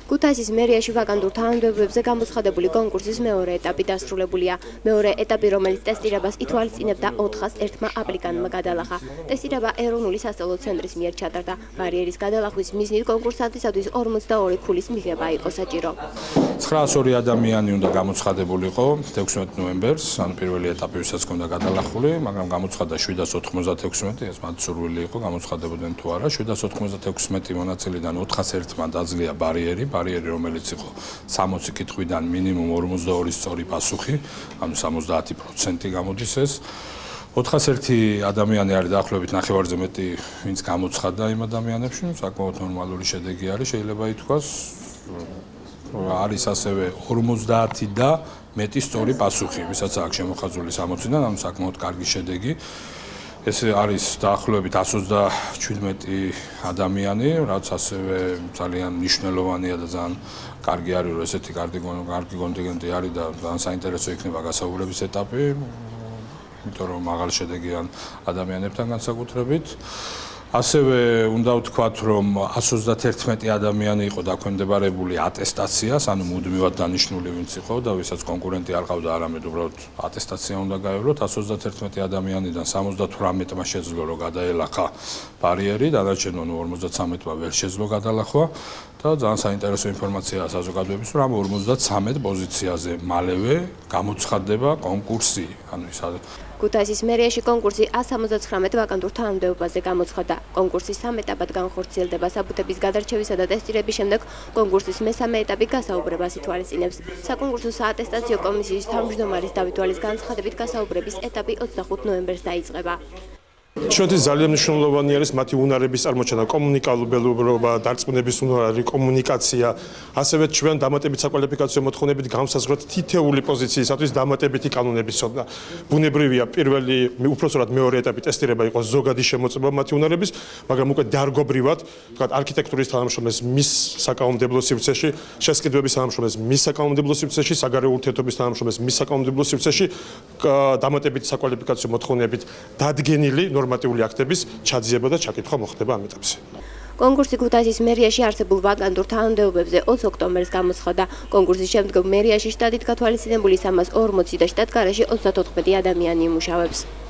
ქუთაისის მერიაში ვაკანტურ თანამდებობებზე გამოცხადებული კონკურსის მეორე ეტაპი დასრულებულია. მეორე ეტაპი, რომელიც ტესტირებას ითვალისწინებდა 401-მა აპლიკანტმა გადალახა. ტესტირება ეროვნული სასწავლო ცენტრის მიერ ჩატარდა. ბარიერის გადალახვის მიზნით კონკურსანტისათვის 42 ქულის მიღება იყო საჭირო. 902 ადამიანი უნდა გამოცხადებულიყო 16 ნოემბერს, ანუ პირველი ეტაპი ვისაც ჰქონდა გადალახული, მაგრამ გამოცხადდა 796, ეს მათ სურვილი იყო, გამოცხადებოდნენ თუ არა. 796 მონაწილიდან 401-მა დაძლია ბარიერი, რომელიც იყო 60 კითხვიდან მინიმუმ 42 სწორი პასუხი, ანუ 70% გამოდის ეს. 401 ადამიანი არის დაახლოებით ნახევარზე მეტი, ვინც გამოცხადდა იმ ადამიანებში, საკმაოდ ნორმალური შედეგი არის, შეიძლება ითქვას. არის ასევე 50 და მეტი სწორი პასუხი, ვისაც აქვს შემოხაზული 60-დან, ანუ საკმაოდ კარგი შედეგი. ეს არის დაახლოებით 127 ადამიანი, რაც ასევე ძალიან მნიშვნელოვანია და ძალიან კარგი არის, რომ ესეთი კარგი კონტინგენტი არის და ძალიან საინტერესო იქნება გასაუბრების ეტაპი, იმიტომ რომ მაღალი შედეგიან ადამიანებთან განსაკუთრებით. ასევე უნდა ვთქვათ, რომ 131 ადამიანი იყო დაქვემდებარებული ატესტაციას, ანუ მუდმივად დანიშნული ვინც იყო და ვისაც კონკურენტი არ ყავდა, არამედ უბრალოდ ატესტაცია უნდა გაევლოთ. 131 ადამიანიდან 78-მა შეძლო რომ გადაელახა ბარიერი, დანარჩენმა 53-მა ვერ შეძლო გადალახვა და ძალიან საინტერესო ინფორმაციაა საზოგადოების, რომ ამ 53 პოზიციაზე მალევე გამოცხადდება კონკურსი, ანუ ის ქუთაისის მერიაში კონკურსი 179 ვაკანტურ თანამდებობაზე გამოცხადდა. კონკურსის 3 ეტაპად განხორციელდება. საბუთების გადარჩევისა და ტესტირების შემდეგ კონკურსის მესამე ეტაპი გასაუბრებას ითვალისწინებს. საკონკურსო საატესტაციო კომისიის თავმჯდომარის დავით ვალის განცხადებით გასაუბრების ეტაპი 25 ნოემბერს დაიწყება. ჩვენთვის ძალიან მნიშვნელოვანი არის მათი უნარების წარმოჩენა, კომუნიკაბელობა, დარწმუნების უნარი, კომუნიკაცია, ასევე ჩვენ დამატებით საკვალიფიკაციო მოთხოვნებით განსაზღვროთ თითეული პოზიციისათვის დამატებითი კანონების ცოდნა. ბუნებრივია, პირველი, უпроსტად მეორე ეტაპი ტესტირება იყო ზოგადი შემოწმება მათი უნარების, მაგრამ უკვე დარგობრივად, ვთქვათ, არქიტექტურის თანამშრომლებს მის საკანონმდებლო სივრცეში, შესყიდვების თანამშრომლებს მის საკანონმდებლო სივრცეში, საგარეო ურთიერთობის თანამშრომლებს მის საკანონმდებლო სივრცეში, დამატებით საკვალიფიკაციო მოთხოვნებით დადგენილი ნორმატიული აქტების ჩაძიება და ჩაკითხვა მოხდება ამ ეტაპზე. კონკურსი ქუთაისის მერიაში არსებულ ვაკანტურ თანამდებობებზე 20 ოქტომბერს გამოცხადდა. კონკურსის შემდგომ მერიაში შტატით გათვალისწინებული 340 და შტატგარაში 34 ადამიანი იმუშავებს.